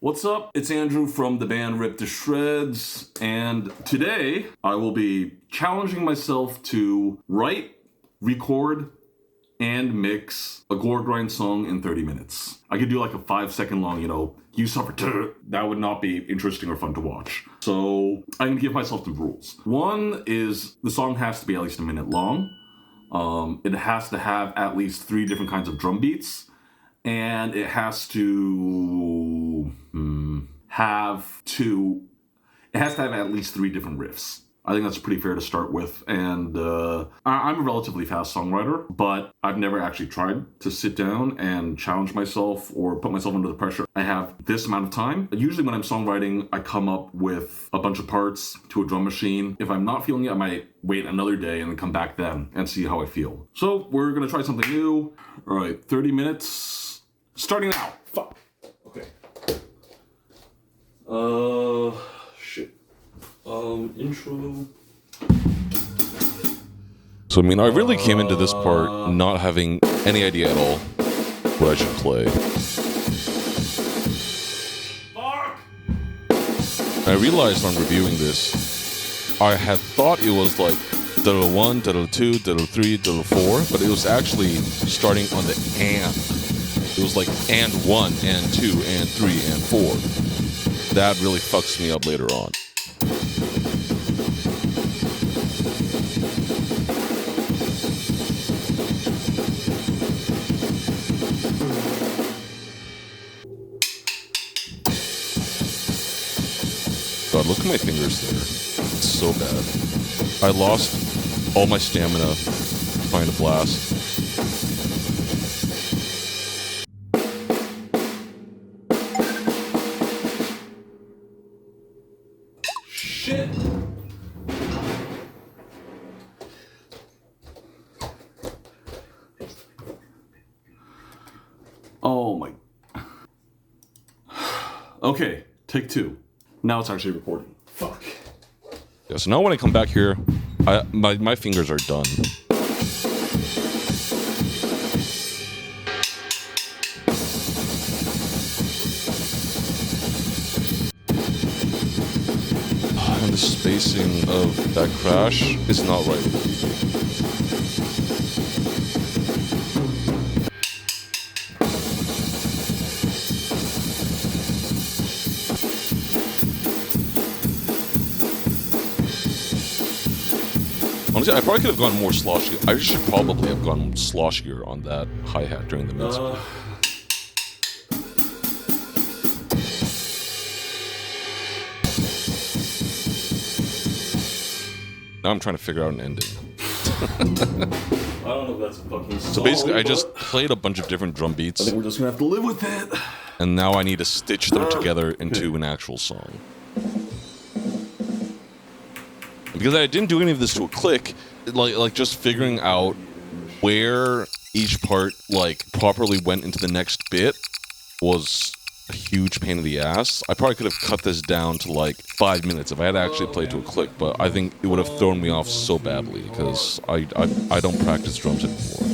What's up? It's Andrew from the band Ripped to Shreds, and today I will be challenging myself to write, record, and mix a Goregrind song in 30 minutes. I could do like a 5-second long, you suffer. That would not be interesting or fun to watch. So I'm gonna give myself the rules. One is the song has to be at least a minute long. It has to have at least 3 different kinds of drum beats. And it has to have at least 3 different riffs. I think that's pretty fair to start with. And I'm a relatively fast songwriter, but I've never actually tried to sit down and challenge myself or put myself under the pressure. I have this amount of time. Usually when I'm songwriting, I come up with a bunch of parts to a drum machine. If I'm not feeling it, I might wait another day and then come back then and see how I feel. So we're gonna try something new. All right, 30 minutes. Starting now. Fuck. Okay. Shit. Intro. So, I really came into this part not having any idea at all what I should play. Fuck! I realized on reviewing this, I had thought it was like diddle 1, diddle 2, diddle 3, diddle 4, but it was actually starting on the and. It was like and 1, and 2, and 3, and 4. That really fucks me up later on. God, look at my fingers there. It's so bad. I lost all my stamina trying to blast. Shit! Oh my... Okay, take 2. Now it's actually recording. Fuck. Yeah, so now when I come back here, my fingers are done. And the spacing of that crash is not right. Honestly, I probably could have gone more sloshy. I should probably have gone sloshier on that hi-hat during the mix. Now I'm trying to figure out an ending. I don't know if that's a fucking song, So basically, I just played a bunch of different drum beats. I think we're just gonna have to live with it. And now I need to stitch them together into an actual song. Because I didn't do any of this to a click, like just figuring out where each part properly went into the next bit was a huge pain in the ass. I probably could have cut this down to 5 minutes if I had actually played to a click, but I think it would have thrown me off so badly because I don't practice drums anymore.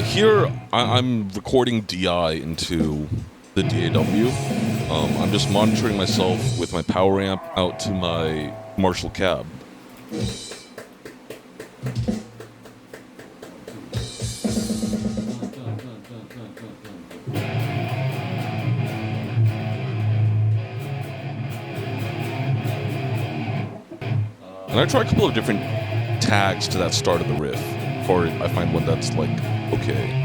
Here, I'm recording DI into the DAW. I'm just monitoring myself with my power amp out to my Marshall cab. And I try a couple of different tags to that start of the riff before I find one that's okay.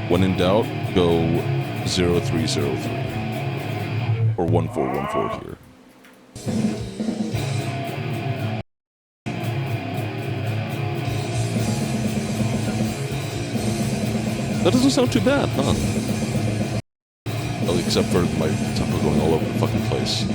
When in doubt, go 0303 or 1414 here. That doesn't sound too bad, huh? Well, except for my tempo going all over the fucking place.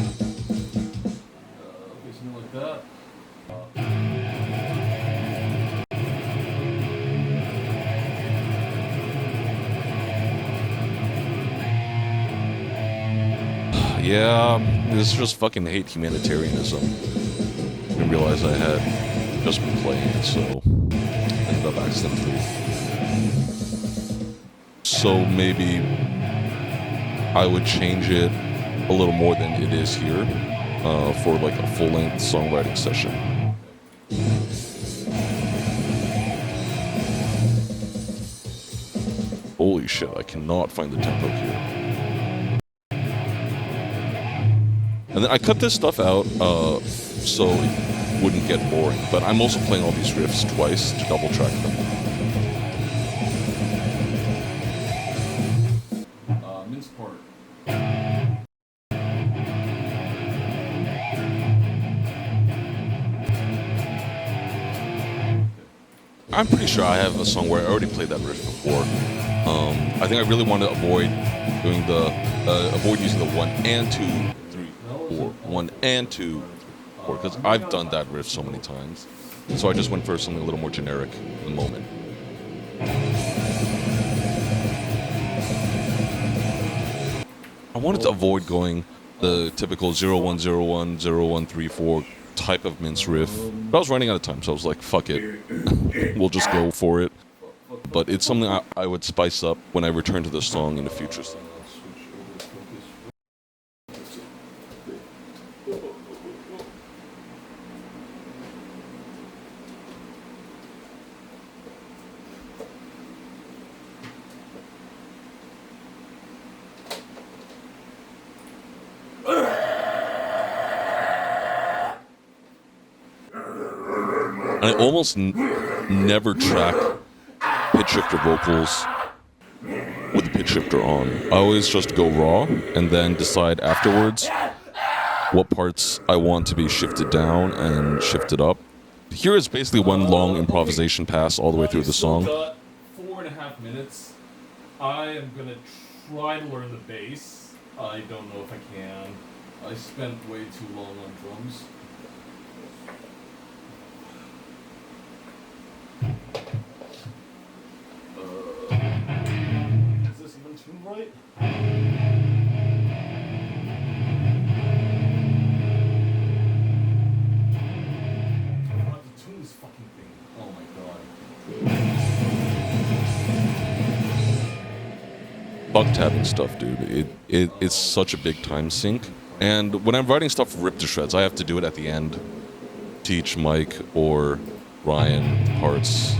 Yeah, this is just fucking hate humanitarianism. I didn't realize I had just been playing it, so ended up accidentally. So maybe I would change it a little more than it is here for like a full-length songwriting session. Holy shit, I cannot find the tempo here. And then I cut this stuff out so it wouldn't get boring, but I'm also playing all these riffs twice to double track them. Mince part. I'm pretty sure I have a song where I already played that riff before. I think I really want to avoid doing avoid using the 1 and 2, 3, 4, 1 and 2, 4, because I've done that riff so many times. So I just went for something a little more generic in the moment. I wanted to avoid going the typical 0101, 0134 type of mince riff. But I was running out of time, so I was like, fuck it. We'll just go for it. But it's something I would spice up when I return to the song in the future. And I almost never track pitch shifter vocals with the pitch shifter on. I always just go raw and then decide afterwards what parts I want to be shifted down and shifted up. Here is basically one long improvisation pass all the way through the song. 4.5 minutes. I am gonna try to learn the bass. I don't know if I can. I spent way too long on drums. Is this even tuned right? I have to tune this fucking thing. Oh my god. Fuck tabbing stuff, dude. It's such a big time sink. And when I'm writing stuff ripped to shreds, I have to do it at the end. Teach Mike or Ryan parts.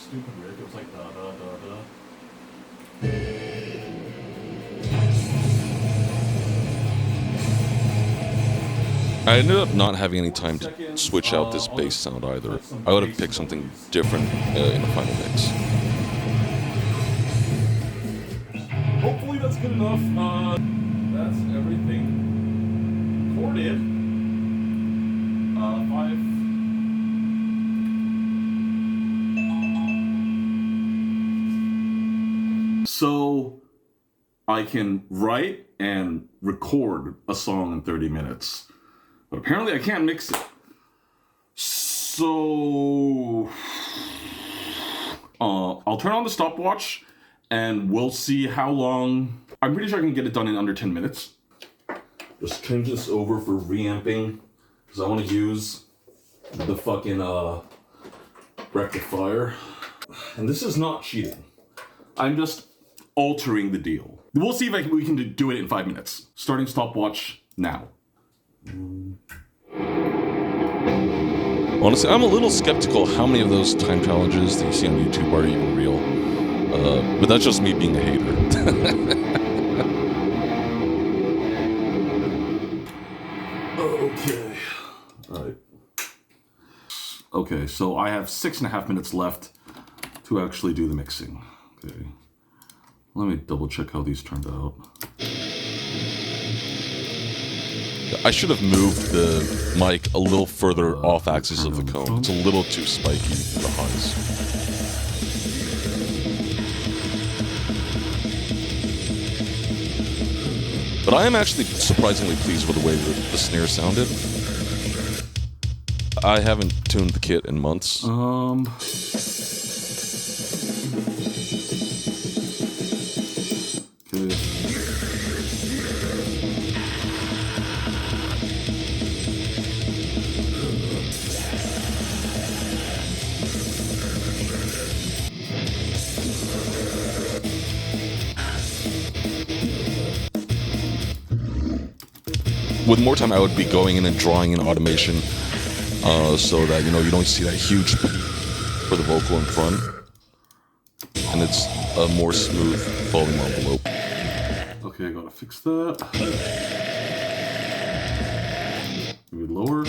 Stupid riff, it was like da da da da. I ended up not having any time to switch out this bass sound either. I would have picked something different in the final mix. Hopefully that's good enough. That's everything recorded. 5. So I can write and record a song in 30 minutes. But apparently I can't mix it. So I'll turn on the stopwatch and we'll see how long. I'm pretty sure I can get it done in under 10 minutes. Just change this over for reamping because I want to use the fucking rectifier. And this is not cheating. I'm just altering the deal. We'll see if we can do it in 5 minutes. Starting stopwatch now. Honestly, I'm a little skeptical how many of those time challenges that you see on YouTube are even real. But that's just me being a hater. Okay, so I have 6.5 minutes left to actually do the mixing. Okay, let me double check how these turned out. I should have moved the mic a little further off axis of the cone. It's a little too spiky for the highs. But I am actually surprisingly pleased with the way the snare sounded. I haven't tuned the kit in months. Okay. With more time, I would be going in and drawing in automation so that, you know, you don't see that huge peak for the vocal in front. And it's a more smooth volume envelope. Okay, I gotta fix that. Maybe lower.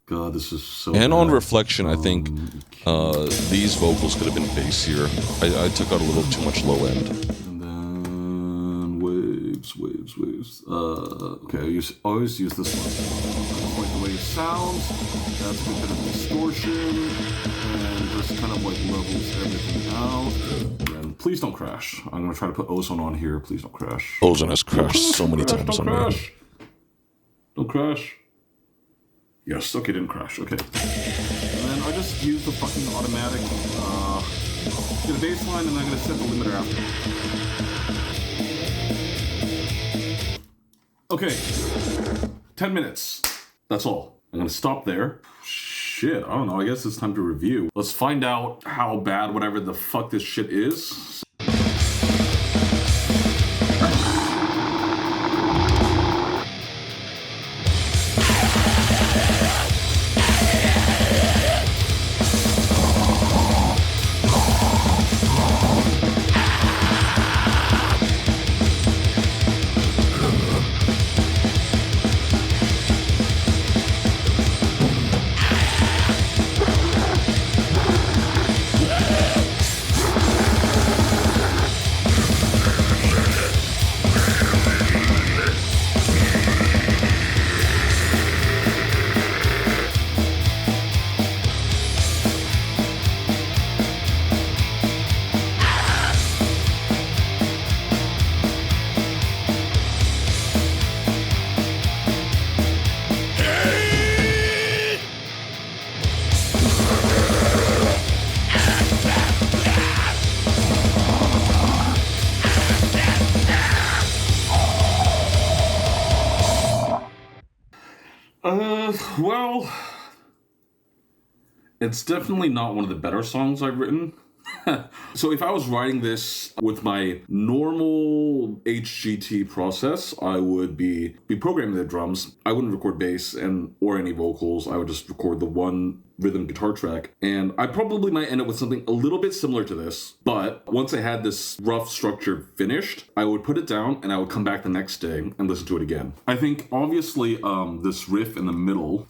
God, this is so And bad. on reflection, I think these vocals could have been bassier. I took out a little too much low end. And then waves. Okay, I always use this one. I like the way it sounds. That's a bit of distortion, and just kind of like levels everything out. And please don't crash. I'm gonna try to put ozone on here. Please don't crash. Ozone has crashed so many times Don't on me. crash. Don't crash. Yes. Okay, didn't crash. Okay. And then I just use the fucking automatic. Get a baseline, and I'm gonna set the limiter after. Okay, 10 minutes. That's all. I'm gonna stop there. Shit, I don't know. I guess it's time to review. Let's find out how bad whatever the fuck this shit is. Well, it's definitely not one of the better songs I've written. So if I was writing this with my normal HGT process, I would be programming the drums. I wouldn't record bass or any vocals. I would just record the one rhythm guitar track. And I probably might end up with something a little bit similar to this. But once I had this rough structure finished, I would put it down and I would come back the next day and listen to it again. I think obviously this riff in the middle,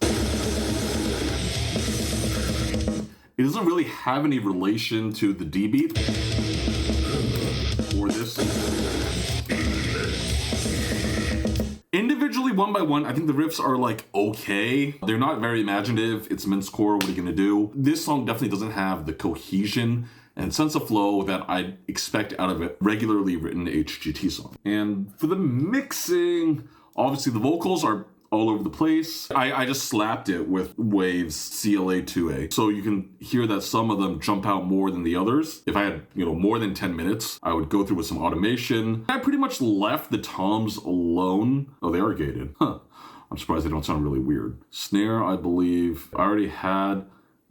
it doesn't really have any relation to the D beat or this. Individually, one by one, I think the riffs are like okay. They're not very imaginative. It's mincecore. What are you gonna do? This song definitely doesn't have the cohesion and sense of flow that I'd expect out of a regularly written HGT song. And for the mixing, obviously the vocals are all over the place. I just slapped it with Waves CLA 2A. So you can hear that some of them jump out more than the others. If I had, more than 10 minutes, I would go through with some automation. I pretty much left the toms alone. Oh, they are gated. Huh. I'm surprised they don't sound really weird. Snare, I believe, I already had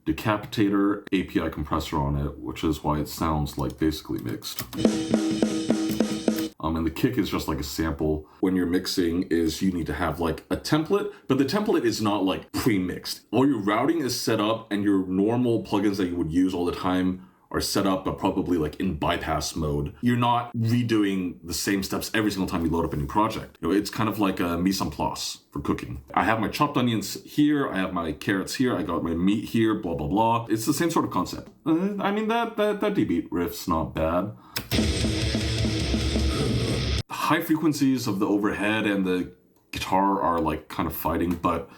Decapitator API compressor on it, which is why it sounds like basically mixed. And the kick is just like a sample. When you're mixing is you need to have like a template, but the template is not like pre-mixed. All your routing is set up and your normal plugins that you would use all the time are set up, but probably like in bypass mode. You're not redoing the same steps every single time you load up a new project. It's kind of like a mise en place for cooking. I have my chopped onions here, I have my carrots here, I got my meat here, blah, blah, blah. It's the same sort of concept. I mean, that D-beat riff's not bad. High frequencies of the overhead and the guitar are like kind of fighting, but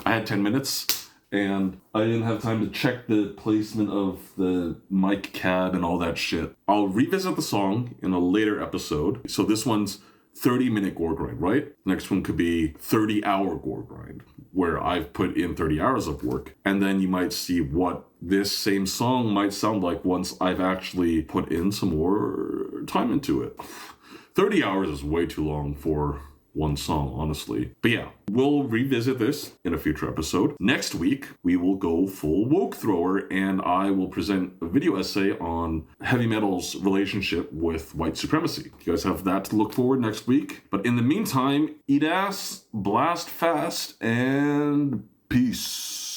I had 10 minutes. And I didn't have time to check the placement of the mic cab and all that shit. I'll revisit the song in a later episode. So this one's 30-minute Goregrind, right? Next one could be 30-hour Goregrind, where I've put in 30 hours of work. And then you might see what this same song might sound like once I've actually put in some more time into it. 30 hours is way too long for one song, honestly. But yeah, we'll revisit this in a future episode. Next week, we will go full woke thrower, and I will present a video essay on heavy metal's relationship with white supremacy. You guys have that to look forward next week. But in the meantime, eat ass, blast fast, and peace.